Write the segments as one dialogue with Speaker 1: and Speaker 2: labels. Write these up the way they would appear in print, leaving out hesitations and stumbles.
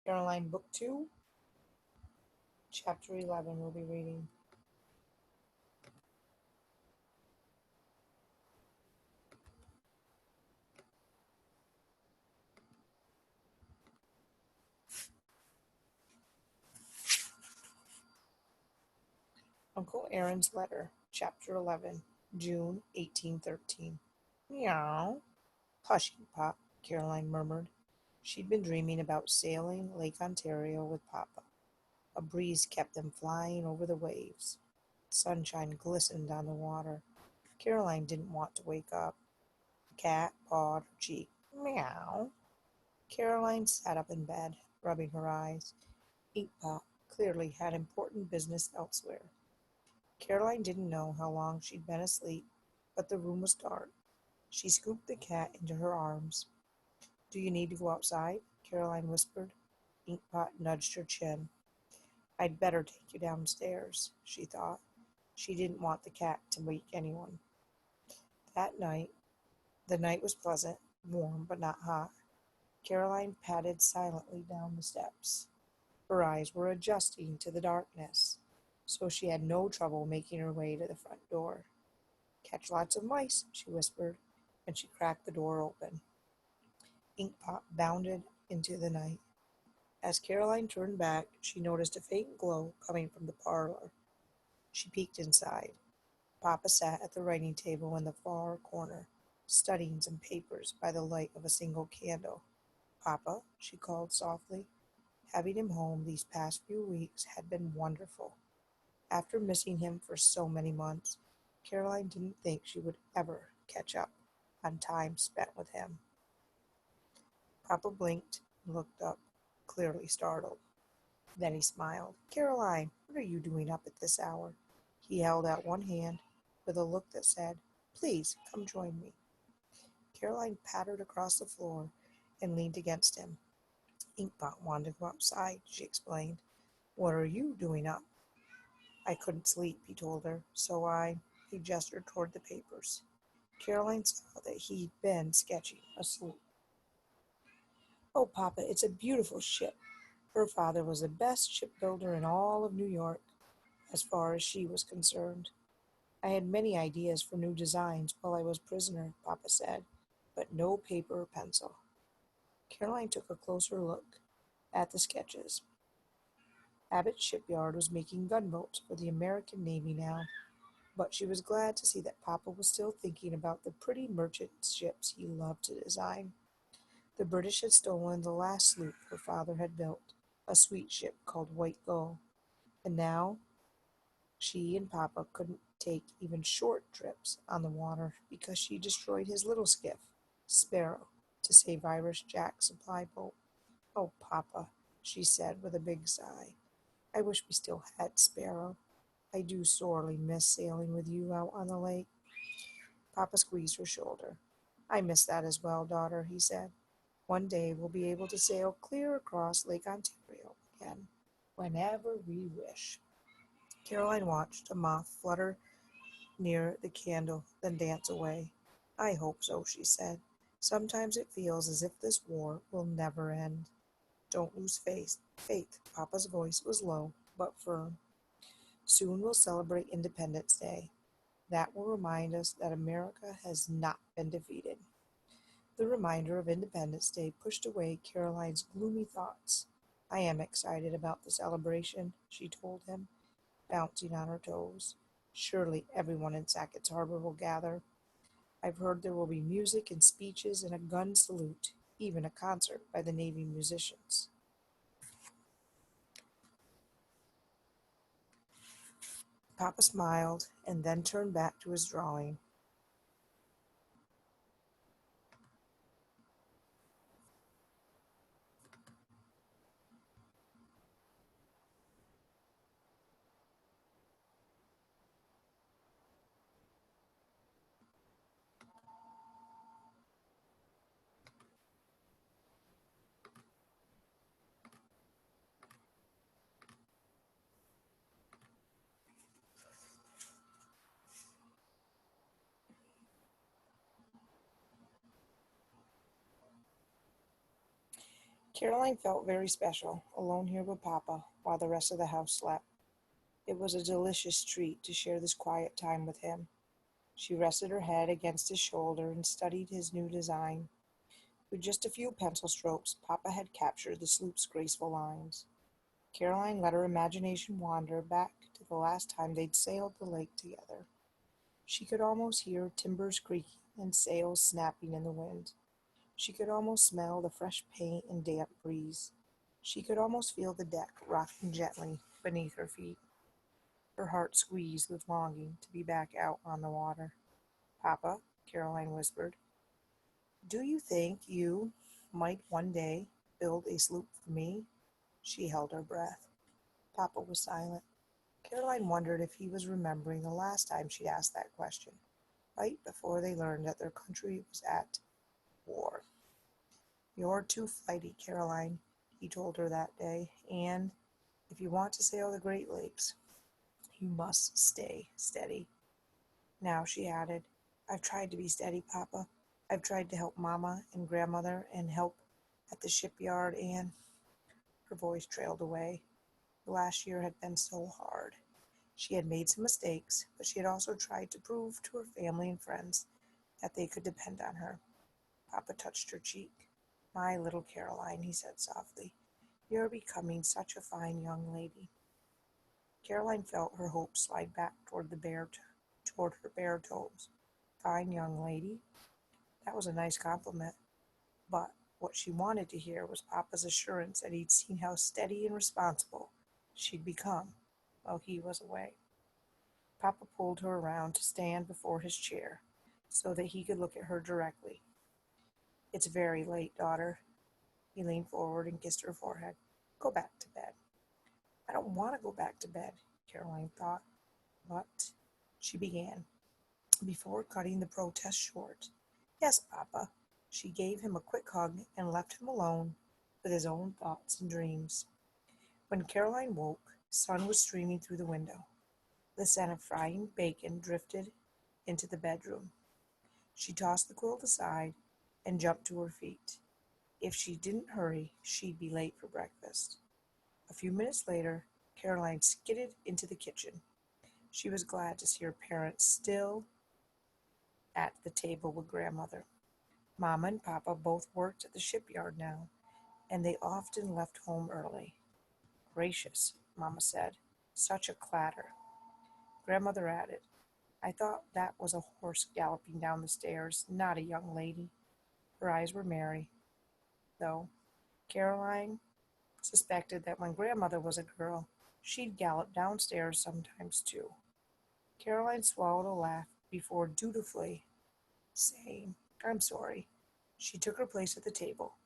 Speaker 1: Caroline, Book 2, Chapter 11, we'll be reading. Uncle Aaron's Letter, Chapter 11, June 1813. Meow. Hush, you Pop, Caroline murmured. She'd been dreaming about sailing Lake Ontario with Papa. A breeze kept them flying over the waves. Sunshine glistened on the water. Caroline didn't want to wake up. The cat pawed her cheek. Meow. Caroline sat up in bed, rubbing her eyes. Inkpot clearly had important business elsewhere. Caroline didn't know how long she'd been asleep, but the room was dark. She scooped the cat into her arms. Do you need to go outside? Caroline whispered. Inkpot nudged her chin. I'd better take you downstairs, she thought. She didn't want the cat to wake anyone. That night, the night was pleasant, warm but not hot. Caroline padded silently down the steps. Her eyes were adjusting to the darkness, so she had no trouble making her way to the front door. Catch lots of mice, she whispered, and she cracked the door open. Inkpot bounded into the night. As Caroline turned back, she noticed a faint glow coming from the parlor. She peeked inside. Papa sat at the writing table in the far corner, studying some papers by the light of a single candle. Papa, she called softly. Having him home these past few weeks had been wonderful. After missing him for so many months, Caroline didn't think she would ever catch up on time spent with him. Papa blinked and looked up, clearly startled. Then he smiled. Caroline, what are you doing up at this hour? He held out one hand with a look that said, Please, come join me. Caroline pattered across the floor and leaned against him. Inkpot wanted to go outside, she explained. What are you doing up? I couldn't sleep, he told her, so he gestured toward the papers. Caroline saw that he'd been sketching asleep. Oh, Papa, it's a beautiful ship. Her father was the best shipbuilder in all of New York, as far as she was concerned. I had many ideas for new designs while I was prisoner, Papa said, but no paper or pencil. Caroline took a closer look at the sketches. Abbott's shipyard was making gunboats for the American Navy now, but she was glad to see that Papa was still thinking about the pretty merchant ships he loved to design. The British had stolen the last sloop her father had built, a sweet ship called White Gull, and now she and Papa couldn't take even short trips on the water because she destroyed his little skiff, Sparrow, to save Irish Jack's supply boat. Oh, Papa, she said with a big sigh, I wish we still had Sparrow. I do sorely miss sailing with you out on the lake. Papa squeezed her shoulder. I miss that as well, daughter, he said. One day we'll be able to sail clear across Lake Ontario again, whenever we wish. Caroline watched a moth flutter near the candle, then dance away. I hope so, she said. Sometimes it feels as if this war will never end. Don't lose faith. Papa's voice was low, but firm. Soon we'll celebrate Independence Day. That will remind us that America has not been defeated. The reminder of Independence Day pushed away Caroline's gloomy thoughts. I am excited about the celebration, she told him, bouncing on her toes. Surely everyone in Sackett's Harbor will gather. I've heard there will be music and speeches and a gun salute, even a concert by the Navy musicians. Papa smiled and then turned back to his drawing. Caroline felt very special, alone here with Papa, while the rest of the house slept. It was a delicious treat to share this quiet time with him. She rested her head against his shoulder and studied his new design. With just a few pencil strokes, Papa had captured the sloop's graceful lines. Caroline let her imagination wander back to the last time they'd sailed the lake together. She could almost hear timbers creaking and sails snapping in the wind. She could almost smell the fresh paint and damp breeze. She could almost feel the deck rocking gently beneath her feet. Her heart squeezed with longing to be back out on the water. "Papa," Caroline whispered, "do you think you might one day build a sloop for me?" She held her breath. Papa was silent. Caroline wondered if he was remembering the last time she'd asked that question, right before they learned that their country was at war. "You're too flighty, Caroline," he told her that day, "and if you want to sail the Great Lakes, you must stay steady." Now she added, "I've tried to be steady, Papa. I've tried to help Mama and Grandmother and help at the shipyard and—" Her voice trailed away. The last year had been so hard. She had made some mistakes, but she had also tried to prove to her family and friends that they could depend on her. Papa touched her cheek. "My little Caroline," he said softly, "you're becoming such a fine young lady." Caroline felt her hopes slide back toward her bare toes. Fine young lady? That was a nice compliment, but what she wanted to hear was Papa's assurance that he'd seen how steady and responsible she'd become while he was away. Papa pulled her around to stand before his chair so that he could look at her directly. "It's very late, daughter." He leaned forward and kissed her forehead. "Go back to bed." "I don't want to go back to bed," Caroline thought. "But—" she began, before cutting the protest short. "Yes, Papa." She gave him a quick hug and left him alone with his own thoughts and dreams. When Caroline woke, sun was streaming through the window. The scent of frying bacon drifted into the bedroom. She tossed the quilt aside and jumped to her feet. If she didn't hurry, she'd be late for breakfast. A few minutes later, Caroline skidded into the kitchen. She was glad to see her parents still at the table with Grandmother. Mama and Papa both worked at the shipyard now, and they often left home early. "Gracious," Mama said, "such a clatter." Grandmother added, "I thought that was a horse galloping down the stairs, not a young lady." Her eyes were merry, though. Caroline suspected that when Grandmother was a girl, she'd gallop downstairs sometimes too. Caroline swallowed a laugh before dutifully saying, "I'm sorry." She took her place at the table.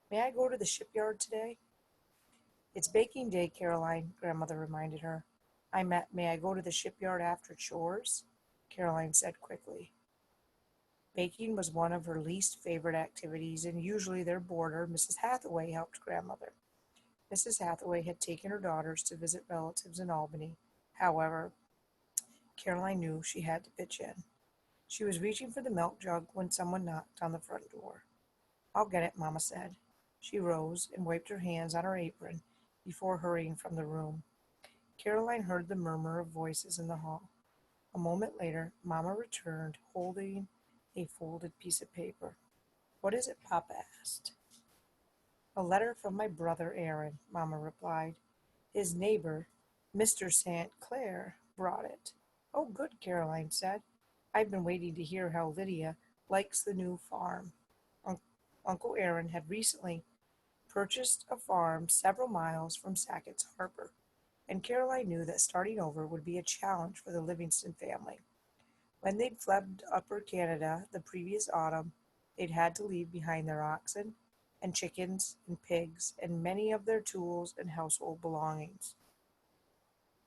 Speaker 1: "May I go to the shipyard today?" "It's baking day, Caroline," Grandmother reminded her. May I go to the shipyard after chores?" Caroline said quickly. Baking was one of her least favorite activities, and usually their boarder, Mrs. Hathaway, helped Grandmother. Mrs. Hathaway had taken her daughters to visit relatives in Albany. However, Caroline knew she had to pitch in. She was reaching for the milk jug when someone knocked on the front door. "I'll get it," Mama said. She rose and wiped her hands on her apron before hurrying from the room. Caroline heard the murmur of voices in the hall. A moment later, Mama returned, holding a folded piece of paper. "What is it?" Papa asked. "A letter from my brother Aaron," Mama replied. "His neighbor, Mr. St. Clair, brought it." "Oh, good," Caroline said. "I've been waiting to hear how Lydia likes the new farm." Uncle Aaron had recently purchased a farm several miles from Sackett's Harbor, and Caroline knew that starting over would be a challenge for the Livingston family. When they'd fled to Upper Canada the previous autumn, they'd had to leave behind their oxen and chickens and pigs and many of their tools and household belongings.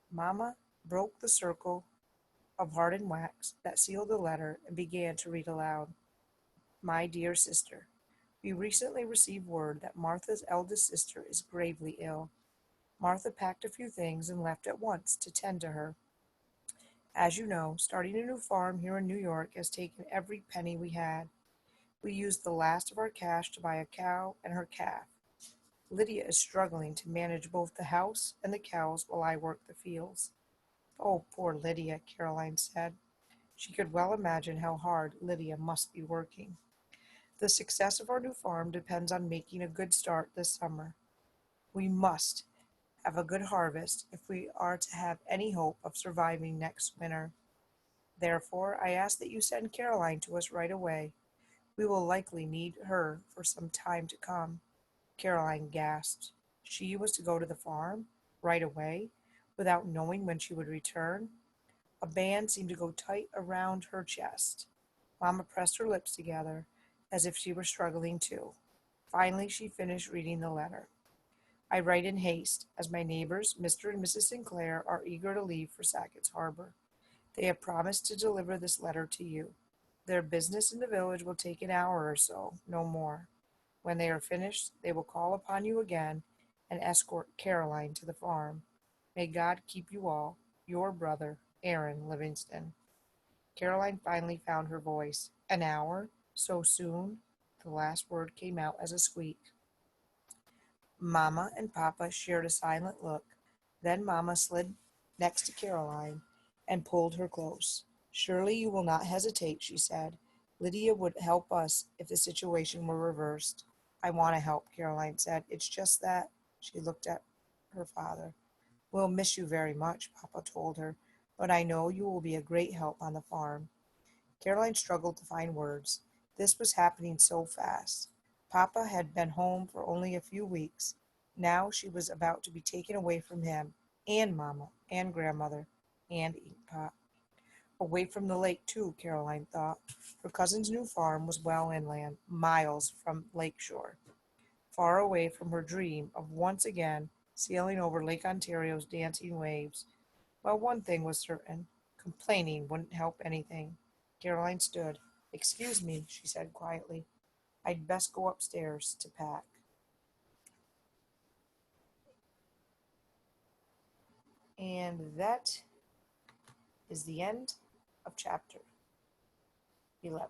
Speaker 1: Mama broke the circle of hardened wax that sealed the letter and began to read aloud. "My dear sister, we recently received word that Martha's eldest sister is gravely ill. Martha packed a few things and left at once to tend to her. As you know, starting a new farm here in New York has taken every penny we had. We used the last of our cash to buy a cow and her calf. Lydia is struggling to manage both the house and the cows while I work the fields. Oh, poor Lydia, Caroline said. She could well imagine how hard Lydia must be working. The success of our new farm depends on making a good start this summer. We must have a good harvest if we are to have any hope of surviving next winter. Therefore, I ask that you send Caroline to us right away. We will likely need her for some time to come. Caroline gasped. She was to go to the farm right away without knowing when she would return. A band seemed to go tight around her chest. Mamma pressed her lips together as if she were struggling too. Finally, she finished reading the letter. I write in haste, as my neighbors, Mr. and Mrs. Sinclair, are eager to leave for Sackett's Harbor. They have promised to deliver this letter to you. Their business in the village will take an hour or so, no more. When they are finished, they will call upon you again and escort Caroline to the farm. May God keep you all. Your brother, Aaron Livingston. Caroline finally found her voice. An hour? So soon? The last word came out as a squeak. Mamma and Papa shared a silent look. Then Mamma slid next to Caroline and pulled her close. Surely you will not hesitate, she said. Lydia would help us if the situation were reversed. I want to help, Caroline said. It's just that. She looked at her father. We'll miss you very much, Papa told her, but I know you will be a great help on the farm. Caroline struggled to find words. This was happening so fast. Papa had been home for only a few weeks. Now she was about to be taken away from him, and Mamma, and Grandmother, and Inkpot. Away from the lake, too, Caroline thought. Her cousin's new farm was well inland, miles from lake shore, far away from her dream of once again sailing over Lake Ontario's dancing waves. Well, one thing was certain. Complaining wouldn't help anything. Caroline stood. Excuse me, she said quietly. I'd best go upstairs to pack. And that is the end of chapter 11.